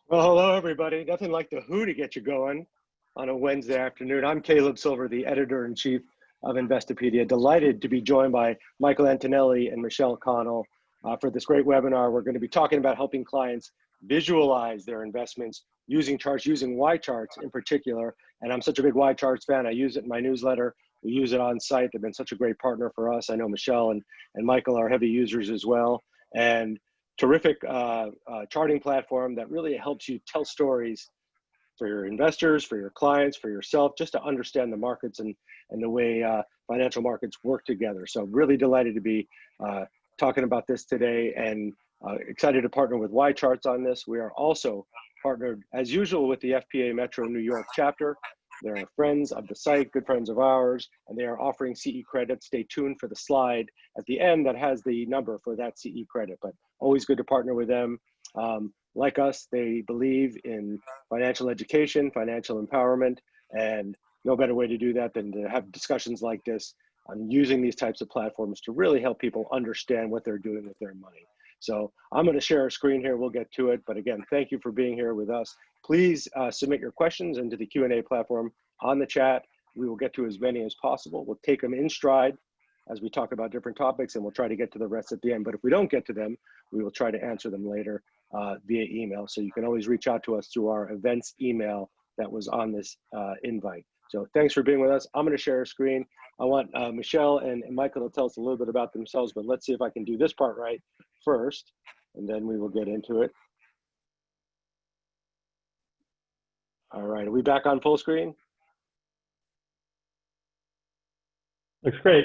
Well, hello, everybody. Nothing like the Who to get you going on a Wednesday afternoon. I'm Caleb Silver, the editor-in-chief of Investopedia. Delighted to be joined by Michael Antonelli and Michelle Connell for this great webinar. We're going to be talking about helping clients visualize their investments using charts, using YCharts in particular. And I'm such a big YCharts fan. I use it in my newsletter. We use it on site. They've been such a great partner for us. I know Michelle and Michael are heavy users as well. And terrific charting platform that really helps you tell stories for your investors, for your clients, for yourself, just to understand the markets and the way financial markets work together. So really delighted to be talking about this today and excited to partner with YCharts on this. We are also partnered, as usual, with the FPA Metro New York chapter. They're friends of the site, good friends of ours, and they are offering CE credit. Stay tuned for the slide at the end that has the number for that CE credit, but always good to partner with them. Like us, they believe in financial education, financial empowerment, and no better way to do that than to have discussions like this on using these types of platforms to really help people understand what they're doing with their money. So I'm going to share a screen here. We'll get to it. But again, thank you for being here with us. Please submit your questions into the Q&A platform on the chat. We will get to as many as possible. We'll take them in stride as we talk about different topics, and we'll try to get to the rest at the end. But if we don't get to them, we will try to answer them later via email. So you can always reach out to us through our events email that was on this invite. So thanks for being with us. I'm going to share a screen. I want Michelle and Michael to tell us a little bit about themselves, but let's see if I can do this part right first, and then we will get into it. All right, are we back on full screen? Looks great.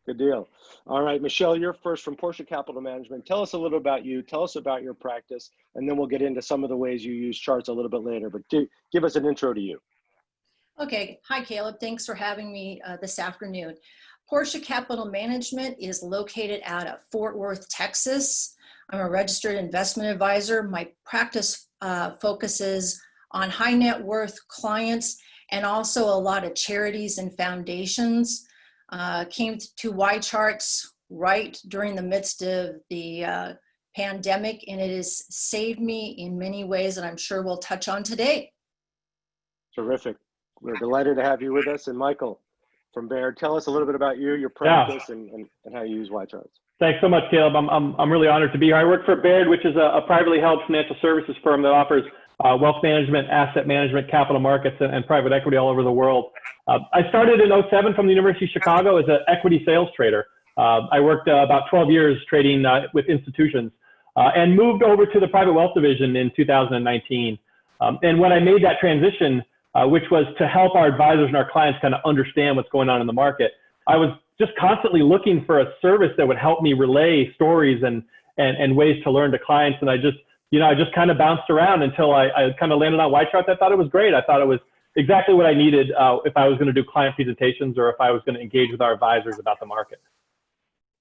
Good deal. All right, Michelle, you're first from Portia Capital Management. Tell us a little about you. Tell us about your practice, and then we'll get into some of the ways you use charts a little bit later. But give us an intro to you. Okay. Hi, Caleb. Thanks for having me this afternoon. Portia Capital Management is located out of Fort Worth, Texas. I'm a registered investment advisor. My practice focuses on high net worth clients and also a lot of charities and foundations. Came to YCharts right during the midst of the pandemic, and it has saved me in many ways that I'm sure we'll touch on today. Terrific. We're delighted to have you with us. And Michael from Baird, tell us a little bit about you, your practice, and how you use YCharts. Thanks so much, Caleb. I'm really honored to be here. I work for Baird, which is a privately held financial services firm that offers wealth management, asset management, capital markets, and private equity all over the world. I started in 2007 from the University of Chicago as an equity sales trader. I worked about 12 years trading with institutions and moved over to the private wealth division in 2019. And when I made that transition, which was to help our advisors and our clients kind of understand what's going on in the market, I was just constantly looking for a service that would help me relay stories and ways to learn to clients. And I just kind of bounced around until I kind of landed on YCharts. I thought it was great. I thought it was exactly what I needed if I was going to do client presentations or if I was going to engage with our advisors about the market.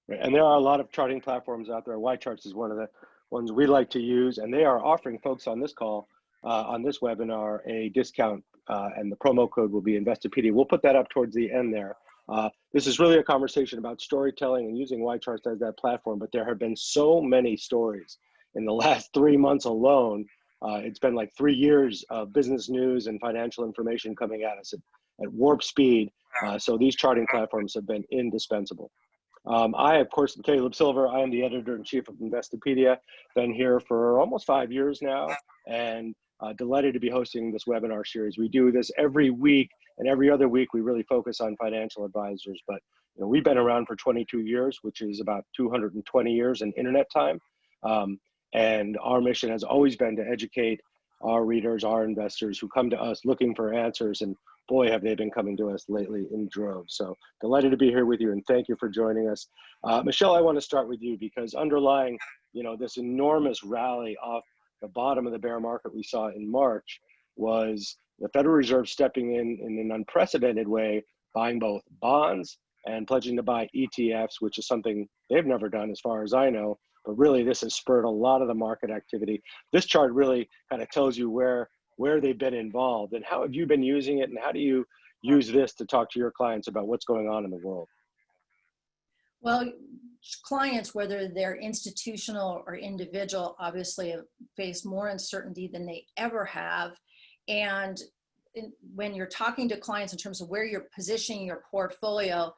And there are a lot of charting platforms out there. YCharts is one of the ones we like to use, and they are offering folks on this call, on this webinar, a discount, and the promo code will be Investopedia. We'll put that up towards the end there. This is really a conversation about storytelling and using YCharts as that platform, but there have been so many stories in the last 3 months alone. It's been like 3 years of business news and financial information coming at us at warp speed. So these charting platforms have been indispensable. I, of course, am Caleb Silver. I am the editor-in-chief of Investopedia. Been here for almost 5 years now, and delighted to be hosting this webinar series. We do this every week, and every other week we really focus on financial advisors. But we've been around for 22 years, which is about 220 years in internet time. And our mission has always been to educate our readers, our investors who come to us looking for answers. And boy, have they been coming to us lately in droves. So delighted to be here with you, and thank you for joining us. Michelle, I want to start with you because underlying, this enormous rally off the bottom of the bear market we saw in March was the Federal Reserve stepping in an unprecedented way, buying both bonds and pledging to buy ETFs, which is something they've never done as far as I know. But really, this has spurred a lot of the market activity. This chart really kind of tells you where they've been involved and how have you been using it, and how do you use this to talk to your clients about what's going on in the world? Well, clients, whether they're institutional or individual, obviously have faced more uncertainty than they ever have. And when you're talking to clients in terms of where you're positioning your portfolio,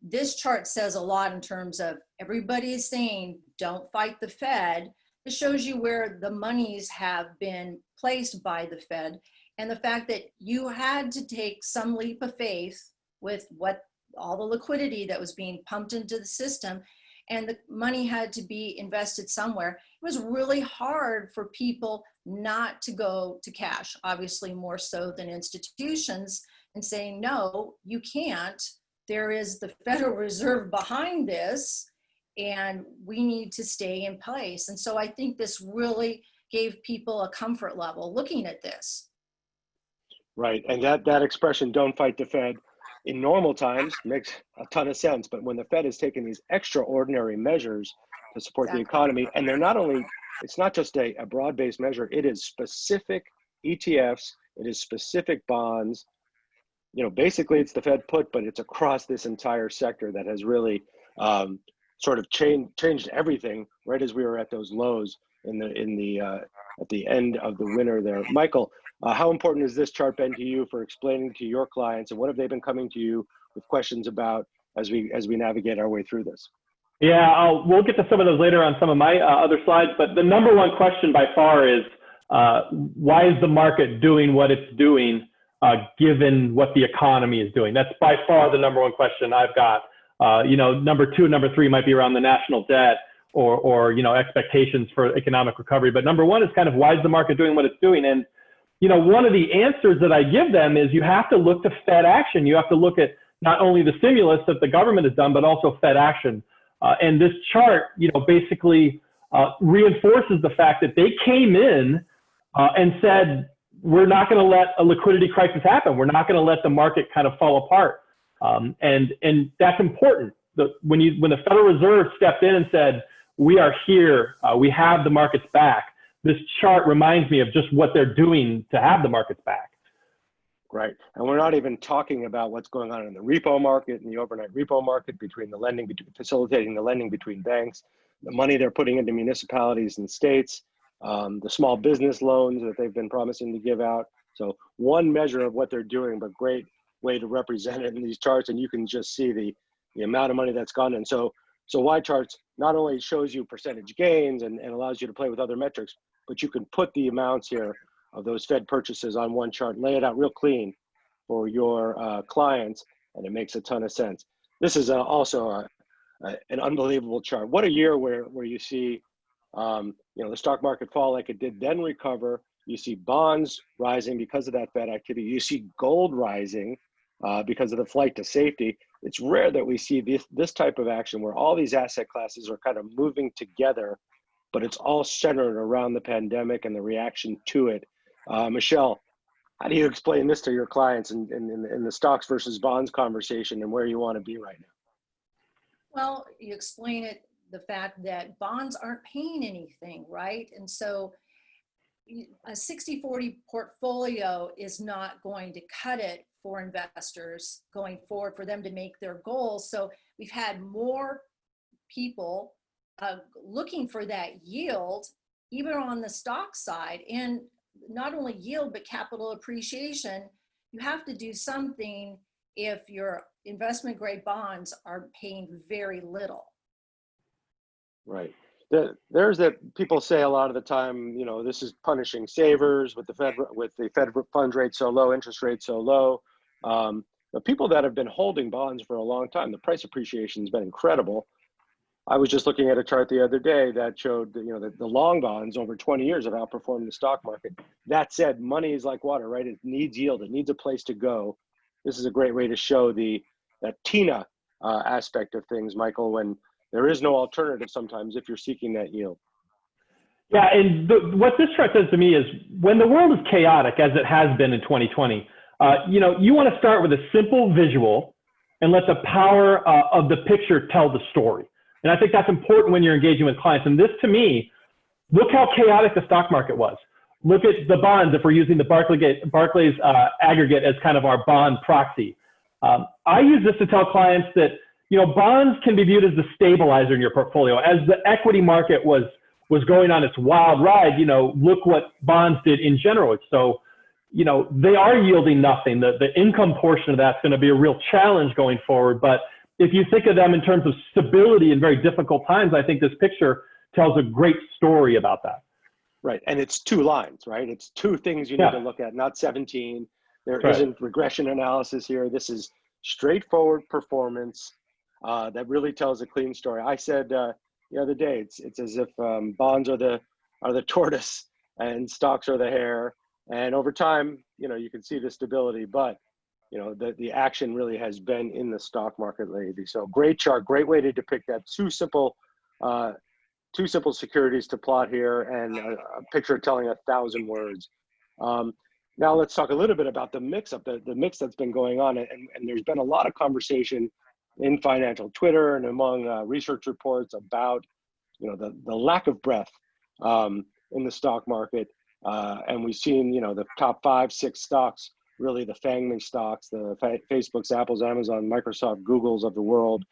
this chart says a lot in terms of everybody is saying, don't fight the Fed. It shows you where the monies have been placed by the Fed, and the fact that you had to take some leap of faith with what all the liquidity that was being pumped into the system, and the money had to be invested somewhere. It was really hard for people not to go to cash, obviously more so than institutions, and saying, no, you can't. There is the Federal Reserve behind this, and we need to stay in place. And so I think this really gave people a comfort level looking at this. Right, and that expression, don't fight the Fed, in normal times makes a ton of sense, but when the Fed has taken these extraordinary measures to support the economy, and they're not only, it's not just a broad-based measure, it is specific ETFs, it is specific bonds. You know, basically it's the Fed put, but it's across this entire sector that has really sort of changed everything right as we were at those lows at the end of the winter there. Michael, how important has this chart been to you for explaining to your clients, and what have they been coming to you with questions about as we navigate our way through this? Yeah, we'll get to some of those later on some of my other slides, but the number one question by far is, why is the market doing what it's doing given what the economy is doing? That's by far the number one question I've got. You know, number two and number three might be around the national debt or you know, expectations for economic recovery. But number one is kind of, why is the market doing what it's doing? And, you know, one of the answers that I give them is you have to look to Fed action. You have to look at not only the stimulus that the government has done, but also Fed action. And this chart, you know, basically reinforces the fact that they came in and said, we're not going to let a liquidity crisis happen. We're not going to let the market kind of fall apart. And that's important. When the Federal Reserve stepped in and said, we are here, we have the markets back, this chart reminds me of just what they're doing to have the markets back. Right, and we're not even talking about what's going on in the repo market and the overnight repo market, between the lending, facilitating the lending between banks, the money they're putting into municipalities and states, the small business loans that they've been promising to give out. So one measure of what they're doing, but great way to represent it in these charts, and you can just see the amount of money that's gone in. So YCharts not only shows you percentage gains and allows you to play with other metrics, but you can put the amounts here of those Fed purchases on one chart, lay it out real clean for your clients, and it makes a ton of sense. This is also an unbelievable chart. What a year where you see you know, the stock market fall like it did, then recover. You see bonds rising because of that Fed activity. You see gold rising because of the flight to safety. It's rare that we see this type of action where all these asset classes are kind of moving together, but it's all centered around the pandemic and the reaction to it. Michelle, how do you explain this to your clients in the stocks versus bonds conversation and where you want to be right now? Well, you explain it, the fact that bonds aren't paying anything, right? And so a 60-40 portfolio is not going to cut it for investors going forward for them to make their goals. So we've had more people looking for that yield, even on the stock side, and not only yield, but capital appreciation. You have to do something if your investment grade bonds are paying very little. Right. There's that people say a lot of the time, you know, this is punishing savers with the Fed funds rate so low, interest rate so low. The people that have been holding bonds for a long time, the price appreciation has been incredible. I was just looking at a chart the other day that showed that, you know, the long bonds over 20 years have outperformed the stock market. That said, money is like water, right? It needs yield. It needs a place to go. This is a great way to show that TINA aspect of things, Michael, when there is no alternative sometimes if you're seeking that yield. Yeah, and what this chart says to me is, when the world is chaotic, as it has been in 2020, you know, you want to start with a simple visual and let the power of the picture tell the story. And I think that's important when you're engaging with clients. And this, to me, look how chaotic the stock market was. Look at the bonds, if we're using the Barclays aggregate as kind of our bond proxy. I use this to tell clients that, bonds can be viewed as the stabilizer in your portfolio. As the equity market was going on its wild ride, look what bonds did in general. So, they are yielding nothing. The income portion of that's going to be a real challenge going forward. But if you think of them in terms of stability in very difficult times, I think this picture tells a great story about that. Right. And it's two lines, right? It's two things you need to look at, not 17. There isn't regression analysis here. This is straightforward performance that really tells a clean story. I said the other day, it's as if bonds are the tortoise and stocks are the hare. And over time, you can see the stability, but the action really has been in the stock market lately. So great chart, great way to depict that. Two simple securities to plot here, and a picture telling 1,000 words. Now let's talk a little bit about the mix-up, the mix that's been going on. And there's been a lot of conversation in financial Twitter and among research reports about, the lack of breadth in the stock market. And we've seen, the top 5, 6 stocks, really the FANG stocks, the Facebooks, Apples, Amazon, Microsoft, Googles of the world,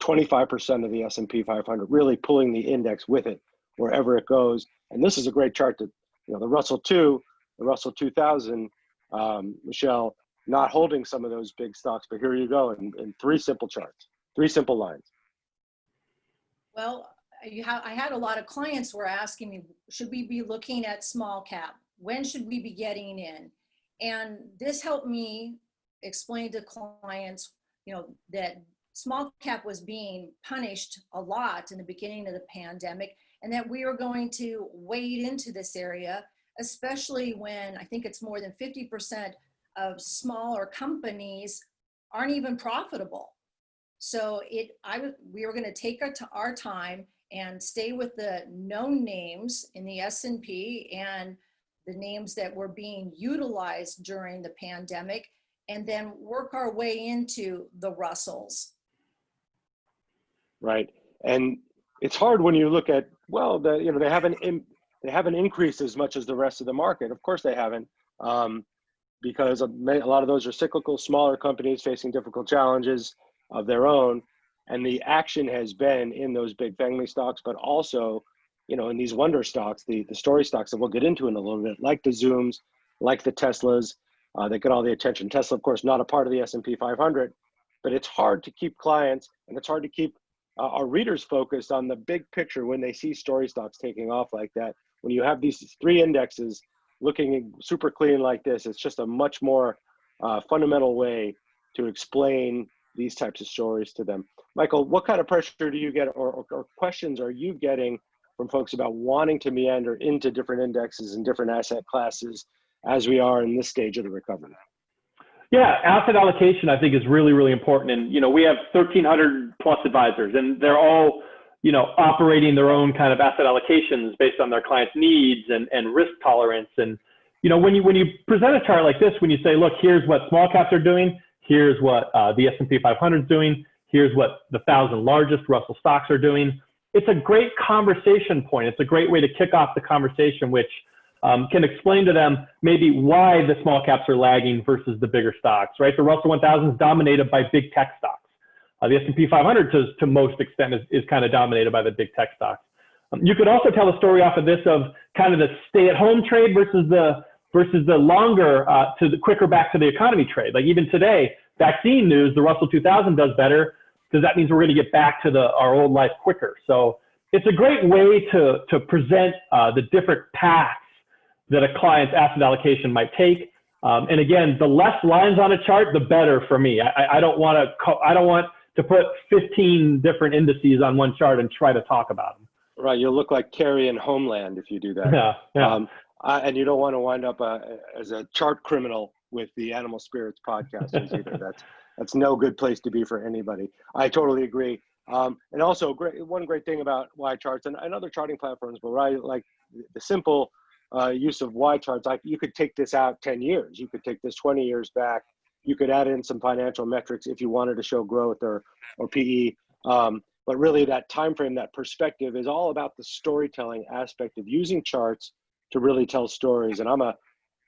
25% of the S&P 500, really pulling the index with it wherever it goes. And this is a great chart that, the Russell 2000, Michelle, not holding some of those big stocks, but here you go in 3 simple charts, 3 simple lines. Well, I had a lot of clients who were asking me, should we be looking at small cap? When should we be getting in? And this helped me explain to clients, that small cap was being punished a lot in the beginning of the pandemic, and that we were going to wade into this area, especially when I think it's more than 50% of smaller companies aren't even profitable. So we were going to take our time and stay with the known names in the S&P and the names that were being utilized during the pandemic, and then work our way into the Russells. Right. And it's hard when you look at, well, they haven't increased as much as the rest of the market. Of course they haven't, because a lot of those are cyclical, smaller companies facing difficult challenges of their own. And the action has been in those big FANG stocks, but also, in these wonder stocks, the story stocks that we'll get into in a little bit, like the Zooms, like the Teslas, that get all the attention. Tesla, of course, not a part of the S&P 500, but it's hard to keep clients, and it's hard to keep our readers focused on the big picture when they see story stocks taking off like that. When you have these 3 indexes looking super clean like this, it's just a much more fundamental way to explain these types of stories to them. Michael, what kind of pressure do you get, or questions are you getting from folks about wanting to meander into different indexes and different asset classes as we are in this stage of the recovery? Yeah, asset allocation, I think, is really, really important. And, we have 1,300 plus advisors, and they're all, operating their own kind of asset allocations based on their clients' needs and risk tolerance. And, when you present a chart like this, when you say, look, here's what small caps are doing, here's what the S&P 500 is doing, here's what the 1,000 largest Russell stocks are doing, it's a great conversation point. It's a great way to kick off the conversation, which can explain to them maybe why the small caps are lagging versus the bigger stocks, right? The Russell 1000 is dominated by big tech stocks. The S&P 500 to most extent is kind of dominated by the big tech stocks. You could also tell a story off of this of kind of the stay-at-home trade versus the longer to the quicker back to the economy trade. Like even today, vaccine news, the Russell 2000 does better because that means we're going to get back to our old life quicker. So it's a great way to present the different paths that a client's asset allocation might take. And again, the less lines on a chart, the better for me. I don't want to put 15 different indices on one chart and try to talk about them. Right, you'll look like Carrie in Homeland if you do that. Yeah. And you don't want to wind up as a chart criminal with the Animal Spirits podcasters either. That's no good place to be for anybody. I totally agree. And also, one great thing about YCharts and other charting platforms, but I like the simple use of YCharts. Like you could take this out 10 years. You could take this 20 years back. You could add in some financial metrics if you wanted to show growth or PE. But really that time frame, that perspective is all about the storytelling aspect of using charts to really tell stories. And I'm a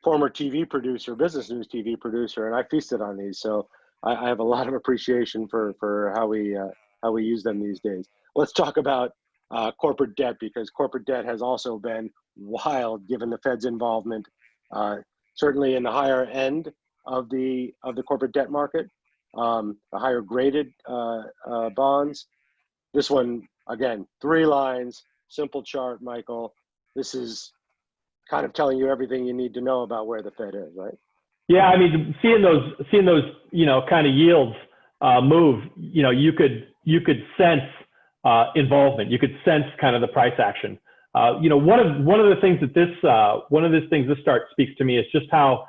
former TV producer, business news TV producer, and I feasted on these. So I have a lot of appreciation for how we use them these days. Let's talk about corporate debt, because corporate debt has also been wild given the Fed's involvement, certainly in the higher end of the corporate debt market, the higher graded bonds. This one, again, 3 lines, simple chart, Michael. This is kind of telling you everything you need to know about where the Fed is, right? Yeah, I mean, seeing those, kind of yields move, you could sense involvement. You could sense kind of the price action. One of the things that this chart speaks to me is just how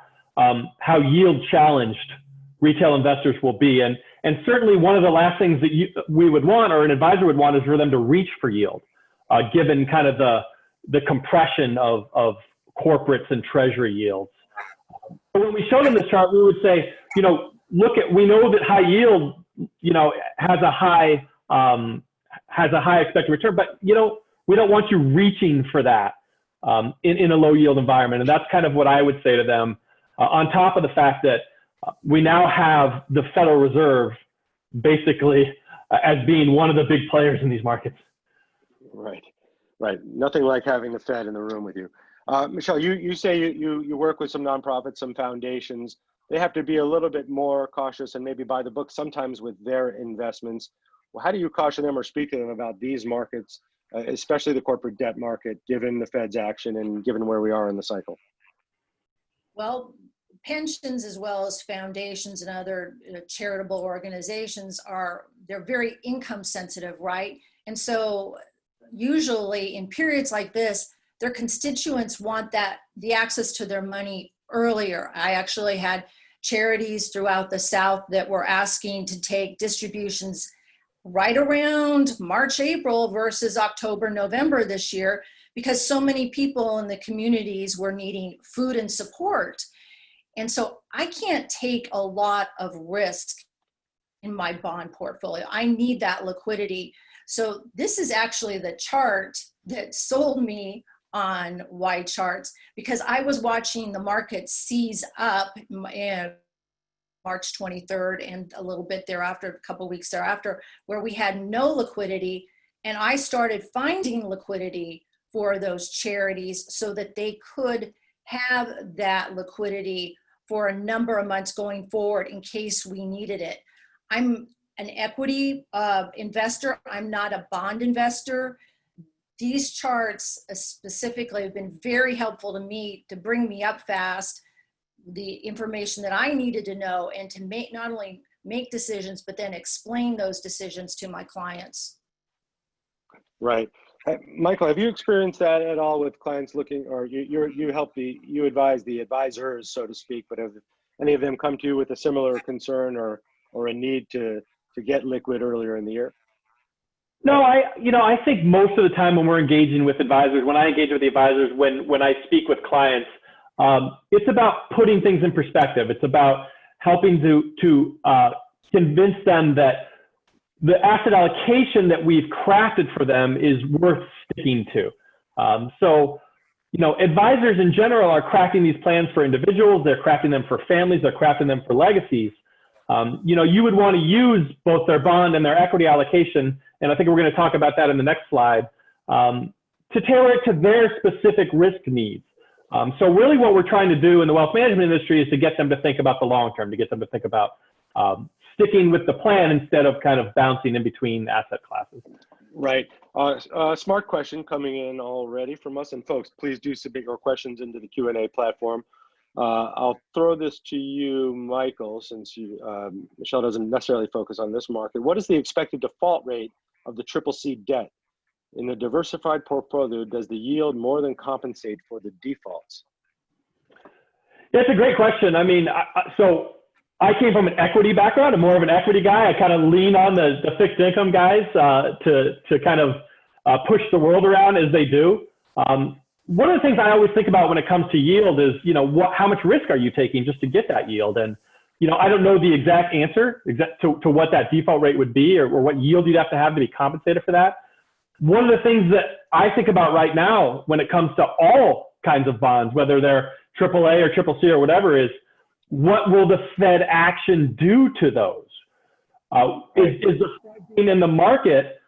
yield challenged retail investors will be, and certainly one of the last things that we would want, or an advisor would want, is for them to reach for yield, given kind of the compression of corporates and treasury yields. But when we showed them this chart, we would say, we know that high yield, has a high expected return, but we don't want you reaching for that in a low yield environment. And that's kind of what I would say to them, on top of the fact that we now have the Federal Reserve basically as being one of the big players in these markets. Right. Nothing like having the Fed in the room with you. Michelle, you say you work with some nonprofits, some foundations. They have to be a little bit more cautious and maybe by the book sometimes with their investments. Well, how do you caution them or speak to them about these markets, especially the corporate debt market, given the Fed's action and given where we are in the cycle? Well, pensions as well as foundations and other charitable organizations they're very income sensitive, right? And so usually in periods like this, their constituents want the access to their money earlier. I actually had charities throughout the South that were asking to take distributions right around March, April versus October, November this year, because so many people in the communities were needing food and support. And so I can't take a lot of risk in my bond portfolio. I need that liquidity. So this is actually the chart that sold me on YCharts, because I was watching the market seize up in March 23rd and a little bit thereafter, a couple of weeks thereafter, where we had no liquidity. And I started finding liquidity for those charities so that they could have that liquidity for a number of months going forward in case we needed it. I'm an equity investor. I'm not a bond investor. These charts specifically have been very helpful to me to bring me up fast, the information that I needed to know, and to not only make decisions, but then explain those decisions to my clients. Right. Michael, have you experienced that at all with clients looking, or you advise the advisors, so to speak, but have any of them come to you with a similar concern or a need to get liquid earlier in the year? No, I think most of the time when we're engaging with advisors, when I engage with the advisors, when I speak with clients, it's about putting things in perspective. It's about helping to convince them that the asset allocation that we've crafted for them is worth sticking to. So, advisors in general are crafting these plans for individuals. They're crafting them for families. They're crafting them for legacies. You would want to use both their bond and their equity allocation, and I think we're going to talk about that in the next slide, to tailor it to their specific risk needs. So really what we're trying to do in the wealth management industry is to get them to think about the long term, to get them to think about sticking with the plan instead of kind of bouncing in between asset classes. Right. Smart question coming in already from us. And folks, please do submit your questions into the Q&A platform. I'll throw this to you, Michael, since Michelle doesn't necessarily focus on this market. What is the expected default rate of the CCC debt? In the diversified portfolio, does the yield more than compensate for the defaults? That's a great question. I mean, so I came from an equity background. I'm more of an equity guy. I kind of lean on the fixed income guys to kind of push the world around as they do. One of the things I always think about when it comes to yield is, how much risk are you taking just to get that yield? And, I don't know the exact answer to what that default rate would be or what yield you'd have to be compensated for that. One of the things that I think about right now when it comes to all kinds of bonds, whether they're AAA or CCC or whatever, is what will the Fed action do to those? Is the Fed being in the market,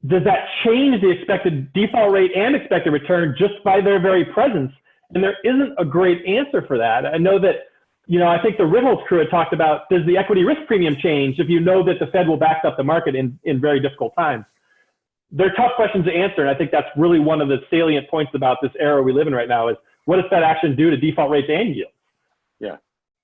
does that change the expected default rate and expected return just by their very presence? And there isn't a great answer for that. I know that, I think the Ritholtz crew had talked about, does the equity risk premium change if you know that the Fed will back up the market in very difficult times? They're tough questions to answer, and I think that's really one of the salient points about this era we live in right now is, what does Fed action do to default rates and yields? Yeah.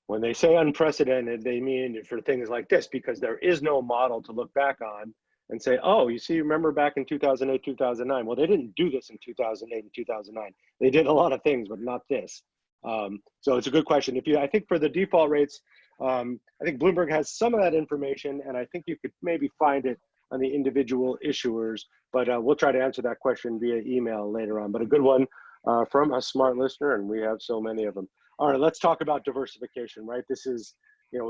When they say unprecedented, they mean for things like this, because there is no model to look back on and say, oh, remember back in 2008, 2009. Well, they didn't do this in 2008 and 2009. They did a lot of things, but not this. So it's a good question. I think for the default rates, I think Bloomberg has some of that information, and I think you could maybe find it on the individual issuers, but we'll try to answer that question via email later on. But a good one from a smart listener, and we have so many of them. All right, let's talk about diversification, right? This is,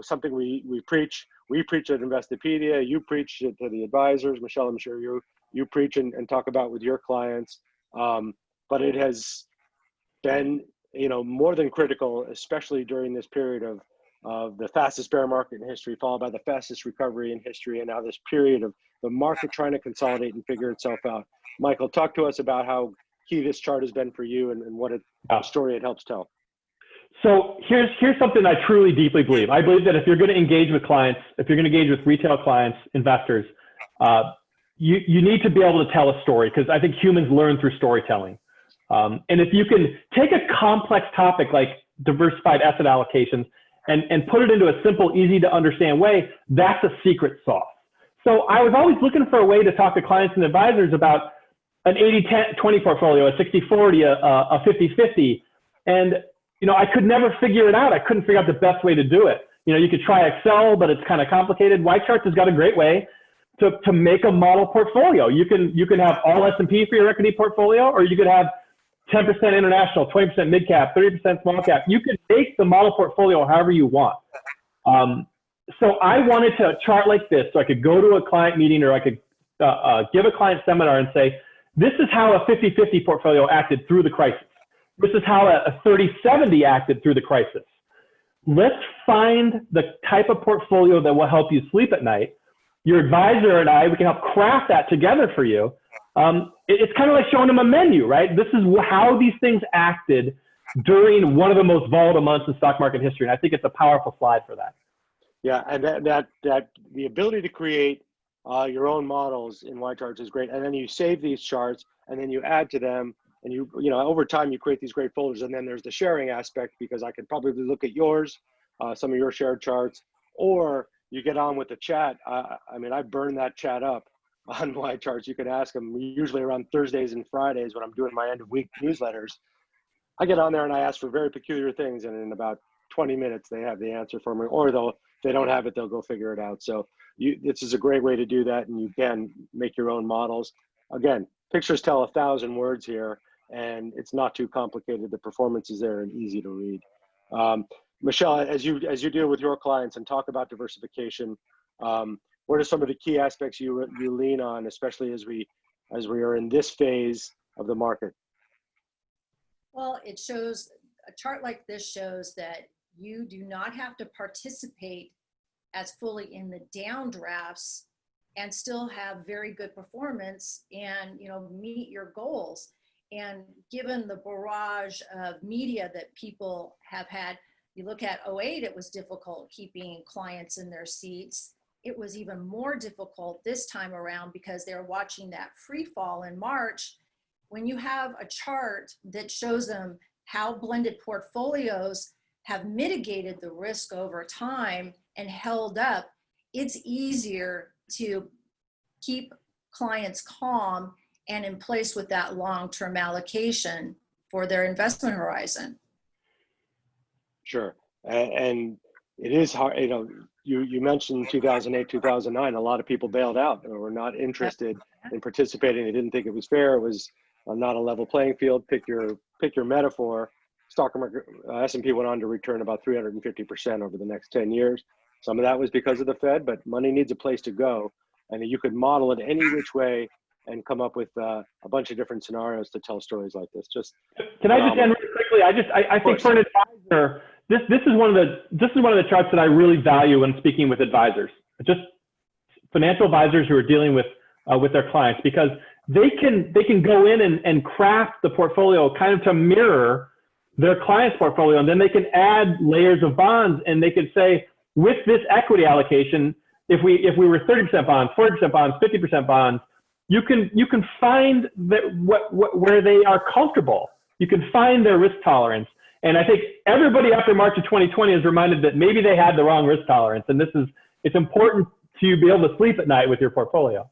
something we preach. We preach at Investopedia. You preach it to the advisors. Michelle, I'm sure you preach and talk about with your clients. But it has been, more than critical, especially during this period of the fastest bear market in history, followed by the fastest recovery in history, and now this period of the market trying to consolidate and figure itself out. Michael, talk to us about how key this chart has been for you and what the story it helps tell. So here's something I truly deeply believe. I believe that if you're going to engage with clients, if you're going to engage with retail clients, investors, you need to be able to tell a story, because I think humans learn through storytelling. And if you can take a complex topic like diversified asset allocations and put it into a simple, easy to understand way, that's a secret sauce. So I was always looking for a way to talk to clients and advisors about an 80-20 portfolio, a 60-40, a 50-50. And I could never figure it out. I couldn't figure out the best way to do it. You could try Excel, but it's kind of complicated. YCharts has got a great way to make a model portfolio. You can have all S&P for your equity portfolio, or you could have 10% international, 20% mid cap, 30% small cap. You can make the model portfolio however you want. So I wanted to chart like this so I could go to a client meeting, or I could give a client seminar and say, this is how a 50-50 portfolio acted through the crisis. This is how a 30-70 acted through the crisis. Let's find the type of portfolio that will help you sleep at night. Your advisor and I, we can help craft that together for you. It's kind of like showing them a menu, right? This is how these things acted during one of the most volatile months in stock market history. And I think it's a powerful slide for that. Yeah, and that the ability to create your own models in YCharts is great. And then you save these charts, and then you add to them, and over time you create these great folders. And then there's the sharing aspect, because I could probably look at yours, some of your shared charts, or you get on with the chat. I burn that chat up on YCharts. You can ask them usually around Thursdays and Fridays when I'm doing my end of week newsletters. I get on there and I ask for very peculiar things, and in about 20 minutes they have the answer for me, or if they don't have it, they'll go figure it out. So this is a great way to do that, and you can make your own models. Again, pictures tell 1,000 words here, and it's not too complicated. The performance is there and easy to read. Michelle, as you deal with your clients and talk about diversification, what are some of the key aspects you lean on, especially as we are in this phase of the market? Well, a chart like this shows that you do not have to participate as fully in the downdrafts and still have very good performance and meet your goals. And given the barrage of media that people have had, you look at 2008, it was difficult keeping clients in their seats. It was even more difficult this time around because they're watching that free fall in March. When you have a chart that shows them how blended portfolios have mitigated the risk over time and held up, it's easier to keep clients calm and in place with that long-term allocation for their investment horizon. Sure, and it is hard. You mentioned 2008, 2009. A lot of people bailed out or were not interested in participating. They didn't think it was fair. It was not a level playing field. Pick your metaphor. Stock market, S&P went on to return about 350% over the next 10 years. Some of that was because of the Fed, but money needs a place to go, and you could model it any which way and come up with a bunch of different scenarios to tell stories like this. Can I just end really quickly? I think for an advisor, this is one of the charts that I really value when speaking with advisors, just financial advisors who are dealing with their clients, because they can go in and craft the portfolio kind of to mirror their client's portfolio, and then they can add layers of bonds, and they can say, with this equity allocation, if we were 30% bonds, 40% bonds, 50% bonds, you can find where they are comfortable. You can find their risk tolerance. And I think everybody after March of 2020 is reminded that maybe they had the wrong risk tolerance. And it's important to be able to sleep at night with your portfolio.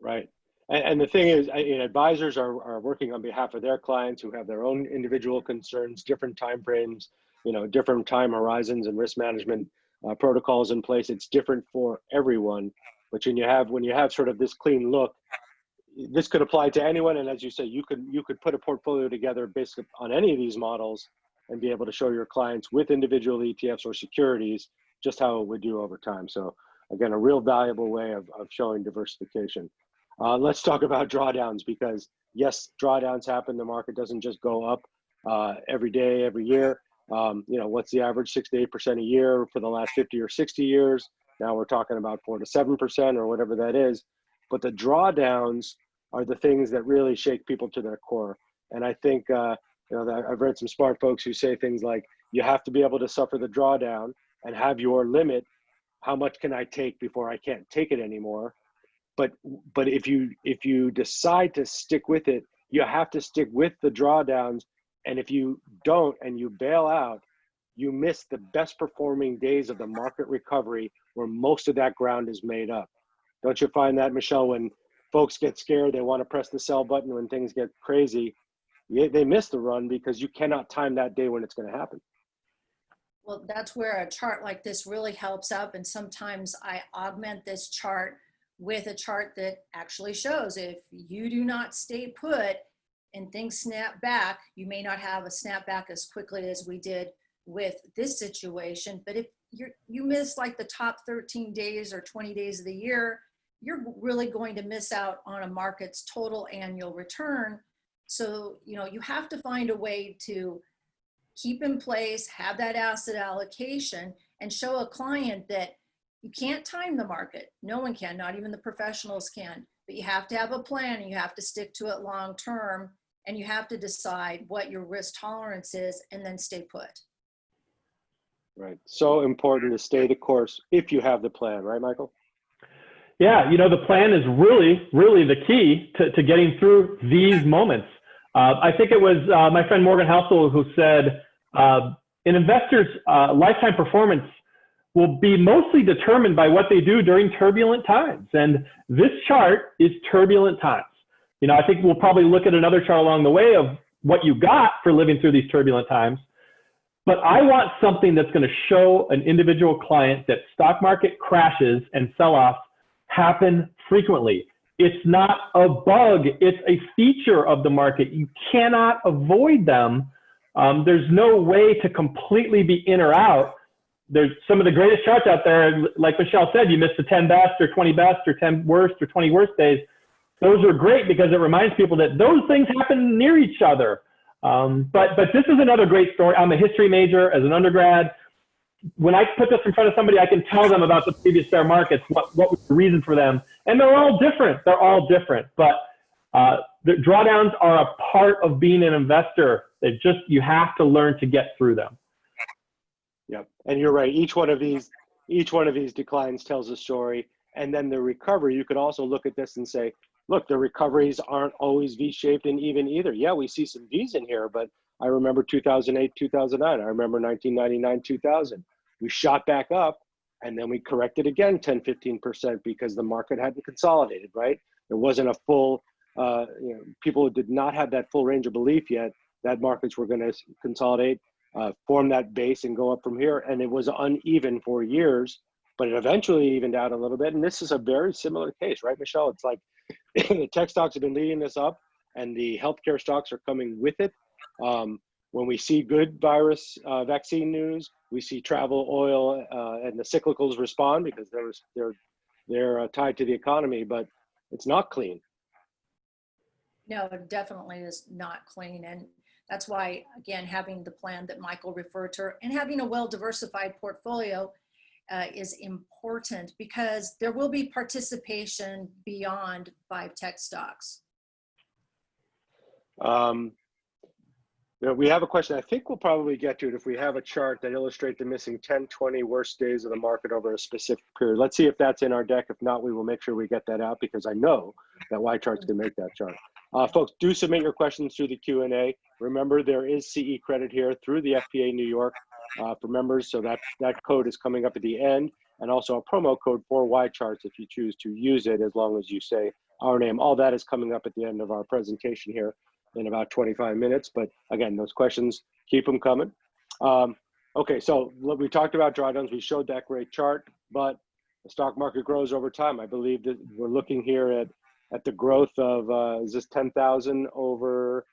Right. And the thing is, advisors are working on behalf of their clients who have their own individual concerns, different time frames, different time horizons and risk management protocols in place. It's different for everyone. But when you have sort of this clean look, this could apply to anyone. And as you say, you could put a portfolio together based on any of these models and be able to show your clients with individual ETFs or securities just how it would do over time. So again, a real valuable way of showing diversification. Let's talk about drawdowns, because yes, drawdowns happen. The market doesn't just go up every day, every year. What's the average? 6 to 8% a year for the last 50 or 60 years. Now we're talking about 4 to 7% or whatever that is. But the drawdowns are the things that really shake people to their core. And I think, I've read some smart folks who say things like, you have to be able to suffer the drawdown and have your limit. How much can I take before I can't take it anymore? But if you decide to stick with it, you have to stick with the drawdowns. And if you don't and you bail out, you miss the best performing days of the market recovery where most of that ground is made up. Don't you find that, Michelle, when folks get scared, they want to press the sell button when things get crazy, they miss the run because you cannot time that day when it's going to happen. Well, that's where a chart like this really helps out. And sometimes I augment this chart with a chart that actually shows if you do not stay put and things snap back, you may not have a snap back as quickly as we did with this situation. But if you miss like the top 13 days or 20 days of the year, you're really going to miss out on a market's total annual return. So, you have to find a way to keep in place, have that asset allocation, and show a client that you can't time the market. No one can, not even the professionals can, but you have to have a plan and you have to stick to it long term, and you have to decide what your risk tolerance is and then stay put. Right. So important to stay the course if you have the plan, right, Michael? Yeah, the plan is really, really the key to getting through these moments. I think it was my friend Morgan Housel who said, an investor's lifetime performance will be mostly determined by what they do during turbulent times. And this chart is turbulent times. I think we'll probably look at another chart along the way of what you got for living through these turbulent times. But I want something that's going to show an individual client that stock market crashes and sell-offs happen frequently. It's not a bug, it's a feature of the market. You cannot avoid them. There's no way to completely be in or out. There's some of the greatest charts out there, like Michelle said, you missed the 10 best or 20 best or 10 worst or 20 worst days. Those are great because it reminds people that those things happen near each other. But this is another great story. I'm a history major as an undergrad. When I put this in front of somebody, I can tell them about the previous bear markets, what was the reason for them. And they're all different. They're all different. But the drawdowns are a part of being an investor. You have to learn to get through them. Yep. And you're right. Each one of these declines tells a story. And then the recovery, you could also look at this and say, look, the recoveries aren't always V-shaped and even either. Yeah, we see some V's in here, but I remember 2008, 2009. I remember 1999, 2000. We shot back up and then we corrected again 10, 15% because the market hadn't consolidated, right? There wasn't a full, people did not have that full range of belief yet that markets were going to consolidate, form that base and go up from here. And it was uneven for years, but it eventually evened out a little bit. And this is a very similar case, right, Michelle? It's like the tech stocks have been leading this up and the healthcare stocks are coming with it. When we see good virus vaccine news, we see travel, oil, and the cyclicals respond because they're tied to the economy, but it's not clean. No, it definitely is not clean. And That's why, again, having the plan that Michael referred to and having a well-diversified portfolio is important, because there will be participation beyond 5 tech stocks. We have a question. I think we'll probably get to it if we have a chart that illustrates the missing 10, 20 worst days of the market over a specific period. Let's see if that's in our deck. If not, we will make sure we get that out, because I know that YCharts can make that chart. Folks, do submit your questions through the Q&A. Remember, there is CE credit here through the FPA New York for members, so that code is coming up at the end, and also a promo code for YCharts if you choose to use it, as long as you say our name. All that is coming up at the end of our presentation here in about 25 minutes. But again, those questions, keep them coming. Okay, so we talked about drawdowns. We showed that great chart, but the stock market grows over time. I believe that we're looking here at the growth of, is this 10,000 over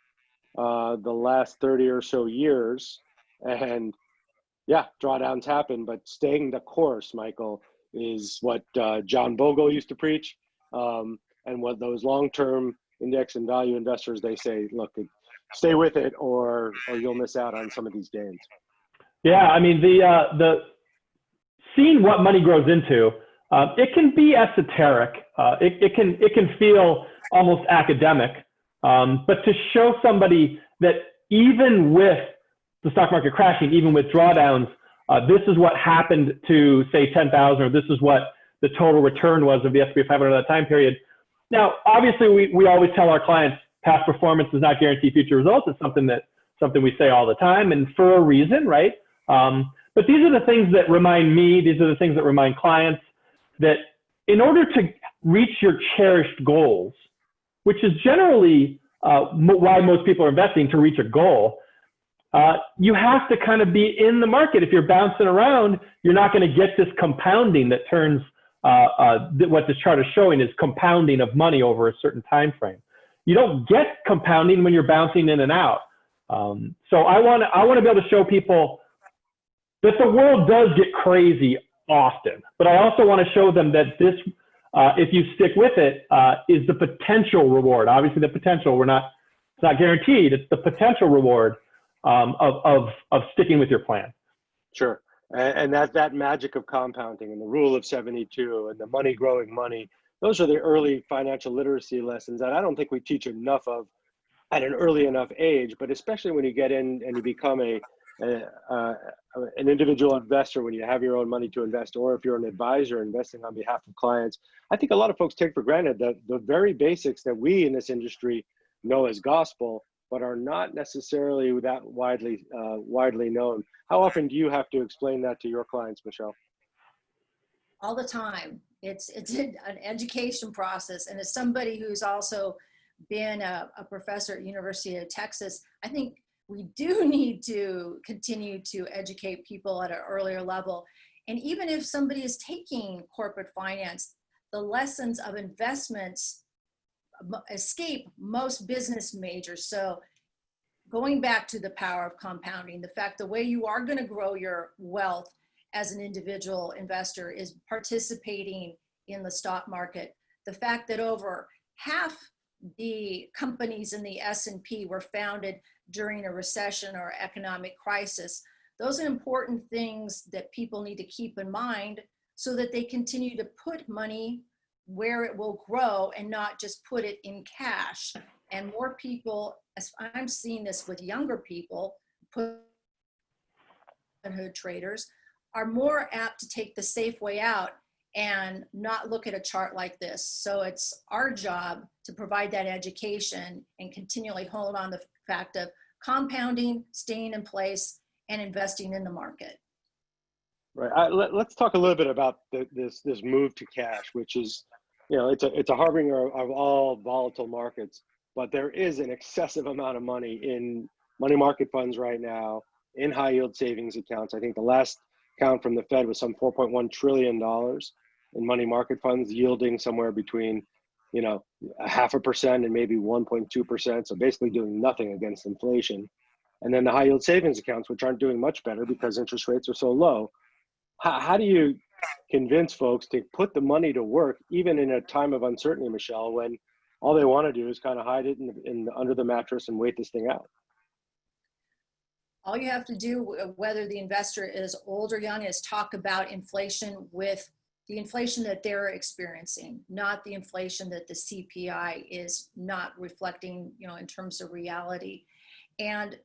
the last 30 or so years? And yeah, drawdowns happen, but staying the course, Michael, is what John Bogle used to preach, and what those long-term index and value investors, they say, look, stay with it, or you'll miss out on some of these gains. Yeah, I mean, the seeing what money grows into, it can be esoteric. It can feel almost academic, but to show somebody that even with the stock market crashing, even with drawdowns, this is what happened to, say, 10,000, or this is what the total return was of the S&P 500 at that time period. Now, obviously, we always tell our clients past performance does not guarantee future results. It's something we say all the time, and for a reason, right? But these are the things that remind me, these are the things that remind clients that in order to reach your cherished goals, which is generally why most people are investing, to reach a goal, you have to kind of be in the market. If you're bouncing around, you're not going to get this compounding that turns, what this chart is showing is compounding of money over a certain time frame. You don't get compounding when you're bouncing in and out. So I want to be able to show people that the world does get crazy often, but I also want to show them that this, if you stick with it, is the potential reward. Obviously, the potential, it's not guaranteed. It's the potential reward of sticking with your plan. Sure. And that magic of compounding and the rule of 72 and the money growing money, those are the early financial literacy lessons that I don't think we teach enough of at an early enough age, but especially when you get in and you become an individual investor, when you have your own money to invest, or if you're an advisor investing on behalf of clients. I think a lot of folks take for granted that the very basics that we in this industry know as gospel, but are not necessarily that widely known. How often do you have to explain that to your clients, Michelle? All the time. It's an education process. And as somebody who's also been a professor at University of Texas, I think we do need to continue to educate people at an earlier level. And even if somebody is taking corporate finance, the lessons of investments escape most business majors. So going back to the power of compounding, the fact the way you are going to grow your wealth as an individual investor is participating in the stock market. The fact that over half the companies in the S&P were founded during a recession or economic crisis, those are important things that people need to keep in mind so that they continue to put money where it will grow and not just put it in cash. And more people, as I'm seeing this with younger people, traders, are more apt to take the safe way out and not look at a chart like this. So it's our job to provide that education and continually hold on the fact of compounding, staying in place, and investing in the market. Right. Let's talk a little bit about this move to cash, which is, it's a harbinger of all volatile markets. But there is an excessive amount of money in money market funds right now, in high yield savings accounts. I think the last count from the Fed was some $4.1 trillion in money market funds, yielding somewhere between, 0.5% and maybe 1.2%. So basically doing nothing against inflation. And then the high yield savings accounts, which aren't doing much better because interest rates are so low. How do you convince folks to put the money to work, even in a time of uncertainty, Michelle, when all they want to do is kind of hide it under the mattress and wait this thing out? All you have to do, whether the investor is old or young, is talk about inflation with the inflation that they're experiencing, not the inflation that the CPI is not reflecting, in terms of reality. And,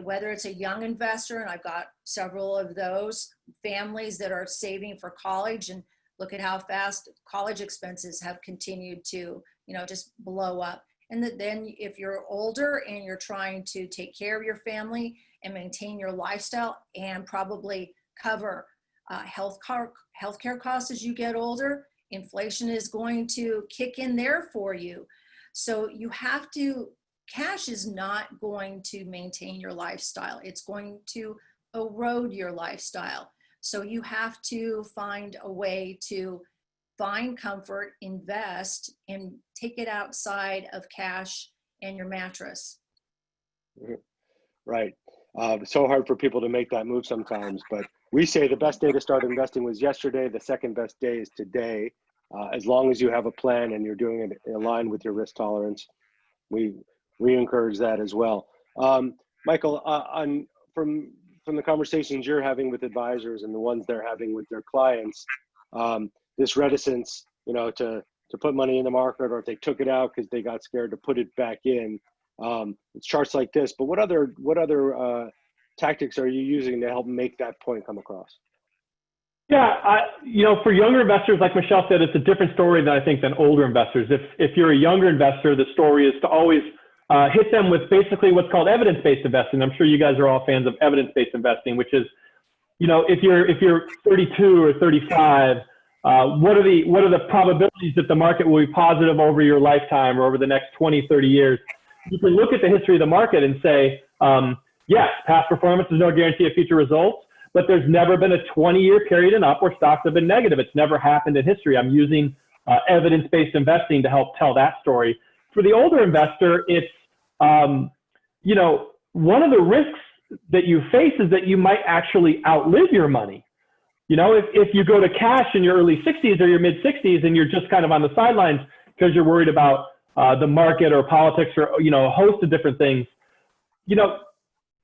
whether it's a young investor, and I've got several of those families that are saving for college, and look at how fast college expenses have continued to, just blow up. And then if you're older and you're trying to take care of your family and maintain your lifestyle and probably cover healthcare costs as you get older, inflation is going to kick in there for you. So cash is not going to maintain your lifestyle. It's going to erode your lifestyle. So you have to find a way to find comfort, invest, and take it outside of cash and your mattress. Right. So hard for people to make that move sometimes, but we say the best day to start investing was yesterday. The second best day is today. As long as you have a plan and you're doing it in line with your risk tolerance, we encourage that as well. Michael, from the conversations you're having with advisors and the ones they're having with their clients, this reticence, to put money in the market, or if they took it out because they got scared to put it back in. It's charts like this, but what other tactics are you using to help make that point come across? Yeah, for younger investors, like Michelle said, it's a different story than older investors. If you're a younger investor, the story is to always hit them with basically what's called evidence-based investing. I'm sure you guys are all fans of evidence-based investing, which is, if you're 32 or 35, what are the probabilities that the market will be positive over your lifetime or over the next 20, 30 years? You can look at the history of the market and say, yes, past performance is no guarantee of future results, but there's never been a 20-year period in up where stocks have been negative. It's never happened in history. I'm using evidence-based investing to help tell that story. For the older investor, it's, one of the risks that you face is that you might actually outlive your money. If you go to cash in your early 60s or your mid 60s and you're just kind of on the sidelines because you're worried about the market or politics or, a host of different things,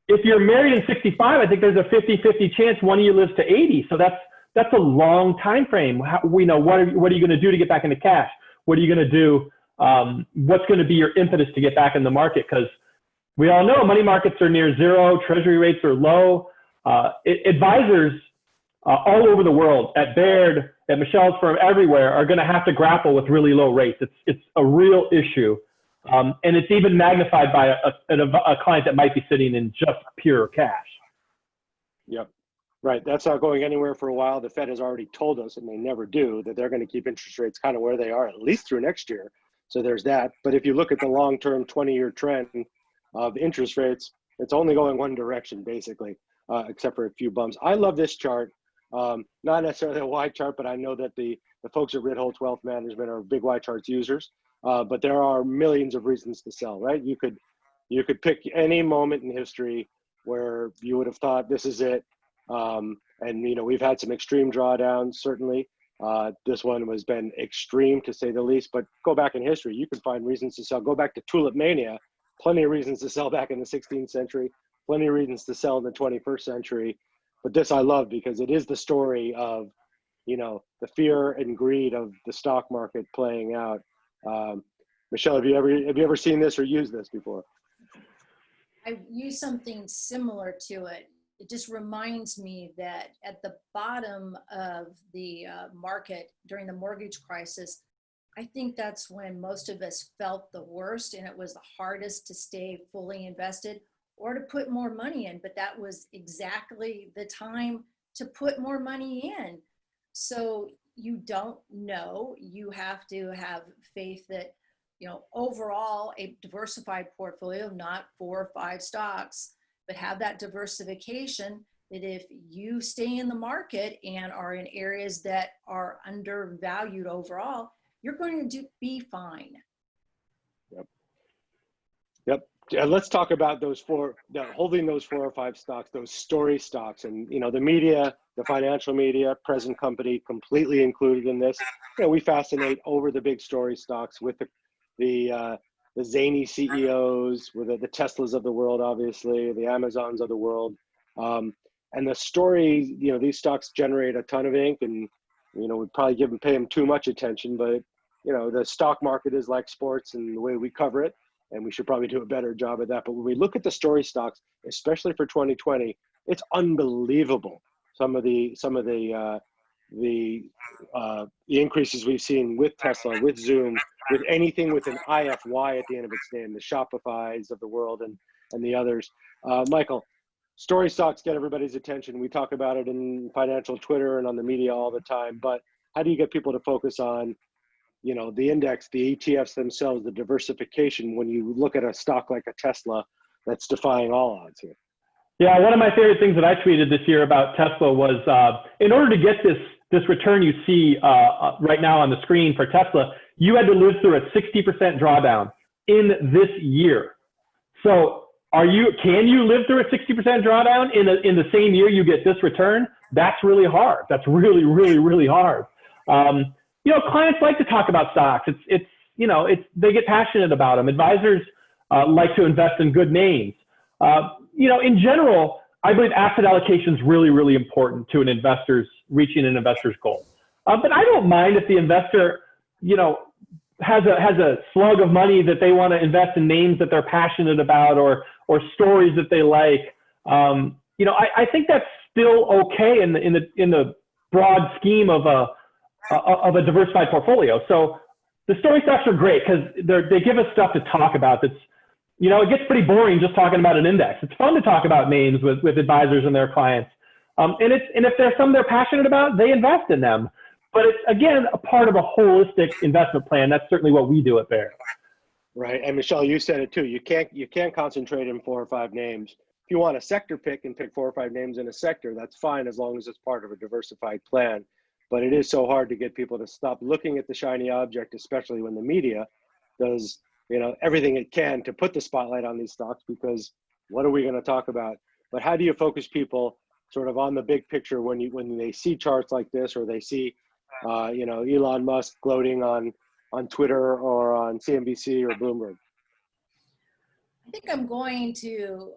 if you're married in 65, I think there's a 50-50 chance one of you lives to 80. So that's a long time frame. What are you going to do to get back into cash? What are you going to do? What's going to be your impetus to get back in the market? Because we all know money markets are near zero, treasury rates are low. Advisors all over the world, at Baird, at Michelle's firm, everywhere, are going to have to grapple with really low rates. It's a real issue. And it's even magnified by a client that might be sitting in just pure cash. Yep. Right. That's not going anywhere for a while. The Fed has already told us, and they never do, that they're going to keep interest rates kind of where they are, at least through next year. So there's that. But if you look at the long-term 20-year trend of interest rates, it's only going one direction, basically, except for a few bumps. I love this chart. Not necessarily a Y chart, but I know that the folks at Ritholtz Wealth Management are big YCharts users. But there are millions of reasons to sell, right? You could pick any moment in history where you would have thought this is it. And we've had some extreme drawdowns, certainly. This one has been extreme, to say the least. But go back in history, you can find reasons to sell. Go back to Tulip Mania, plenty of reasons to sell back in the 16th century, plenty of reasons to sell in the 21st century. But this I love because it is the story of, the fear and greed of the stock market playing out. Michelle, have you ever seen this or used this before? I've used something similar to it. It just reminds me that at the bottom of the market during the mortgage crisis, I think that's when most of us felt the worst, and it was the hardest to stay fully invested or to put more money in. But that was exactly the time to put more money in. So you don't know. You have to have faith that, overall a diversified portfolio, not 4 or 5 stocks, but have that diversification, that if you stay in the market and are in areas that are undervalued overall, you're going to be fine. Yep. Let's talk about holding those 4 or 5 stocks, those story stocks, and the media, the financial media, present company, completely included in this. We fascinate over the big story stocks with the the zany CEOs, with the Teslas of the world, obviously, the Amazons of the world. And the story, you know, these stocks generate a ton of ink, and, you know, we probably pay them too much attention, but, you know, the stock market is like sports and the way we cover it, and we should probably do a better job at that. But when we look at the story stocks, especially for 2020, it's unbelievable. Some of the increases we've seen with Tesla, with Zoom, with anything with an IFY at the end of its name, the Shopifys of the world and the others. Michael, story stocks get everybody's attention. We talk about it in financial Twitter and on the media all the time, but how do you get people to focus on, you know, the index, the ETFs themselves, the diversification, when you look at a stock like a Tesla that's defying all odds here? Yeah, one of my favorite things that I tweeted this year about Tesla was, in order to get this return you see right now on the screen for Tesla, you had to live through a 60% drawdown in this year. So can you live through a 60% drawdown in the same year you get this return? That's really hard. That's really, really, really hard. You know, clients like to talk about stocks. They get passionate about them. Advisors like to invest in good names. You know, in general, I believe asset allocation is really, really important to reaching an investor's goal. But I don't mind if the investor, you know, has a slug of money that they want to invest in names that they're passionate about or stories that they like. You know, I think that's still okay in the broad scheme of a diversified portfolio. So the story stocks are great because they give us stuff to talk about. That's, you know, it gets pretty boring just talking about an index. It's fun to talk about names with advisors and their clients. And if there's something they're passionate about, they invest in them. But it's, again, a part of a holistic investment plan. That's certainly what we do at Baird. Right. And Michelle, you said it too. You can't concentrate in 4 or 5 names. If you want a sector pick and pick 4 or 5 names in a sector, that's fine as long as it's part of a diversified plan. But it is so hard to get people to stop looking at the shiny object, especially when the media does, you know, everything it can to put the spotlight on these stocks, because what are we going to talk about? But how do you focus people sort of on the big picture when they see charts like this, or they see, you know, Elon Musk gloating on Twitter or on CNBC or Bloomberg? I think I'm going to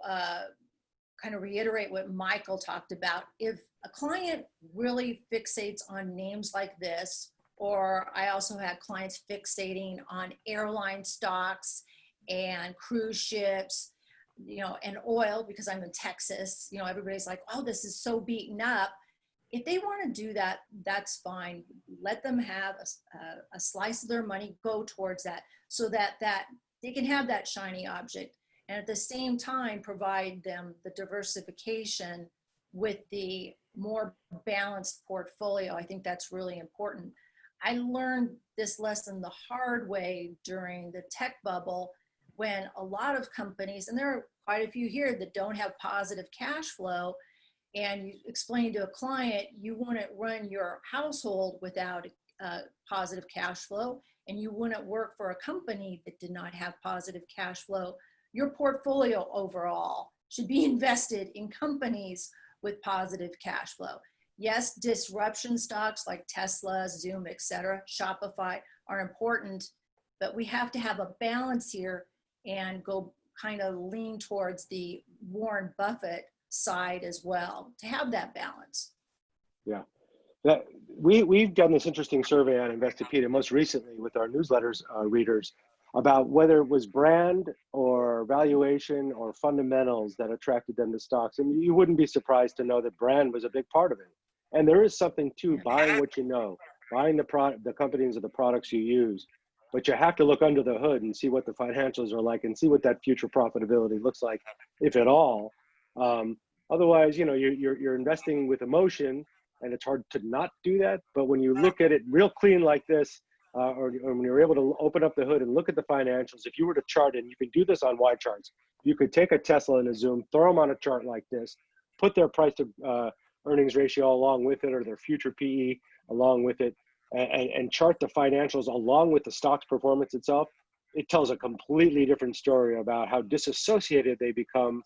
kind of reiterate what Michael talked about. If a client really fixates on names like this, or I also had clients fixating on airline stocks and cruise ships, you know, and oil, because I'm in Texas, you know, everybody's like, oh, this is so beaten up. If they want to do that, that's fine. Let them have a slice of their money go towards that, so that they can have that shiny object, and at the same time provide them the diversification with the more balanced portfolio. I think that's really important. I learned this lesson the hard way during the tech bubble, when a lot of companies, and there are quite a few here that don't have positive cash flow, and you explain to a client, you wouldn't run your household without positive cash flow, and you wouldn't work for a company that did not have positive cash flow. Your portfolio overall should be invested in companies with positive cash flow. Yes, disruption stocks like Tesla, Zoom, etc., Shopify are important, but we have to have a balance here and go kind of lean towards the Warren Buffett side as well to have that balance. Yeah, we've done this interesting survey on Investopedia most recently with our newsletters readers about whether it was brand or valuation or fundamentals that attracted them to stocks. And you wouldn't be surprised to know that brand was a big part of it. And there is something to buying what you know, buying the companies or the products you use, but you have to look under the hood and see what the financials are like and see what that future profitability looks like, if at all. Otherwise, you know, you're investing with emotion, and it's hard to not do that. But when you look at it real clean like this, or when you're able to open up the hood and look at the financials, if you were to chart it, and you could do this on YCharts, you could take a Tesla and a Zoom, throw them on a chart like this, put their price to earnings ratio along with it, or their future PE along with it, and chart the financials along with the stock's performance itself. It tells a completely different story about how disassociated they become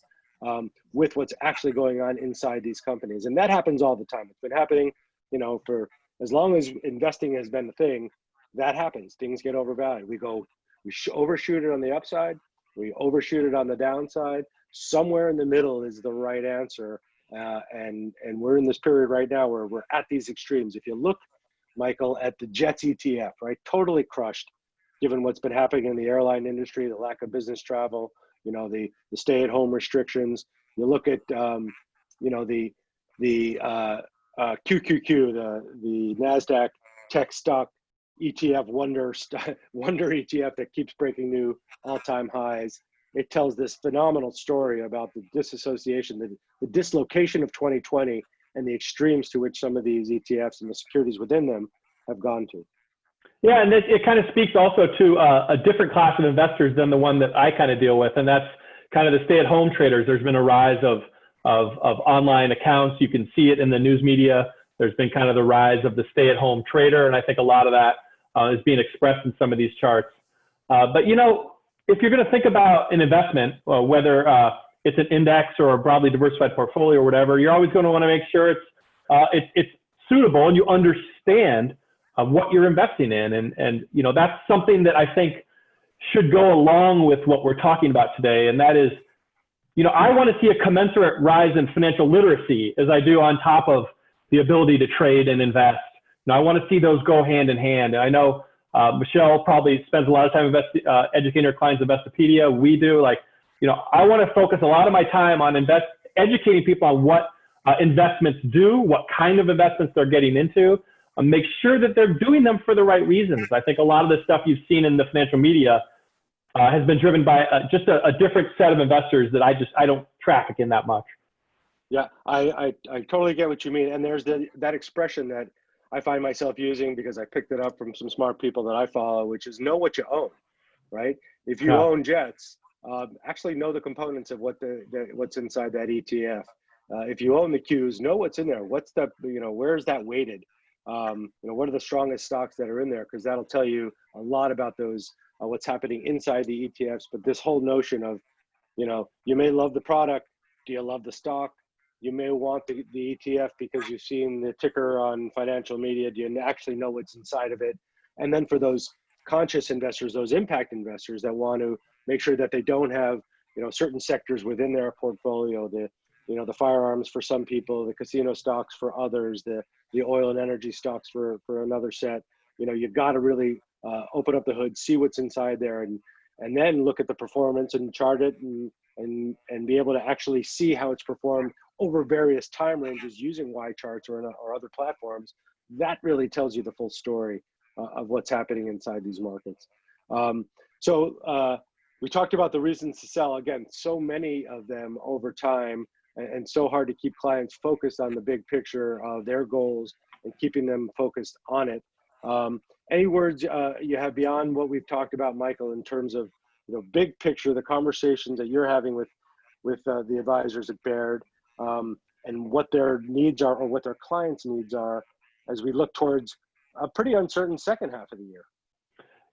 with what's actually going on inside these companies. And that happens all the time. It's been happening, you know, for as long as investing has been a thing. That happens. Things get overvalued. We go We overshoot it on the upside. We overshoot it on the downside. Somewhere in the middle is the right answer. And we're in this period right now where we're at these extremes. If you look, Michael, at the Jets ETF, right, totally crushed, given what's been happening in the airline industry, the lack of business travel, you know, the stay-at-home restrictions. You look at, you know, the QQQ, the NASDAQ tech stock ETF, wonder ETF that keeps breaking new all-time highs. It tells this phenomenal story about the disassociation, the dislocation of 2020 and the extremes to which some of these ETFs and the securities within them have gone to. Yeah, and it kind of speaks also to a different class of investors than the one that I kind of deal with, and that's kind of the stay-at-home traders. There's been a rise of online accounts. You can see it in the news media. There's been kind of the rise of the stay-at-home trader, and I think a lot of that is being expressed in some of these charts. But you know, if you're going to think about an investment, whether it's an index or a broadly diversified portfolio or whatever, you're always going to want to make sure it's suitable and you understand what you're investing in. And you know, that's something that I think should go along with what we're talking about today. And that is, you know, I want to see a commensurate rise in financial literacy as I do on top of the ability to trade and invest. Now, I want to see those go hand in hand. And I know Michelle probably spends a lot of time educating her clients Investopedia. We do. Like, you know, I want to focus a lot of my time on educating people on what investments do, what kind of investments they're getting into, and make sure that they're doing them for the right reasons. I think a lot of the stuff you've seen in the financial media has been driven by just a different set of investors that I don't track again that much. Yeah, I totally get what you mean. And there's that expression that I find myself using because I picked it up from some smart people that I follow, which is know what you own, right? If you own jets, actually know the components of what's inside that ETF. If you own the Qs, know what's in there. What's the, you know, where's that weighted? You know, what are the strongest stocks that are in there? Because that'll tell you a lot about those, what's happening inside the ETFs. But this whole notion of, you know, you may love the product. Do you love the stock? You may want the ETF because you've seen the ticker on financial media. Do you actually know what's inside of it? And then for those conscious investors, those impact investors that want to make sure that they don't have, you know, certain sectors within their portfolio, you know, the firearms for some people, the casino stocks for others, the oil and energy stocks for another set. You know, you've got to really open up the hood, see what's inside there, and then look at the performance and chart it and be able to actually see how it's performed over various time ranges using YCharts or other platforms. That really tells you the full story of what's happening inside these markets. So we talked about the reasons to sell. Again, so many of them over time, and so hard to keep clients focused on the big picture of their goals and keeping them focused on it. Any words you have beyond what we've talked about, Michael, in terms of, you know, big picture, the conversations that you're having with the advisors at Baird, and what their needs are or what their clients' needs are as we look towards a pretty uncertain second half of the year?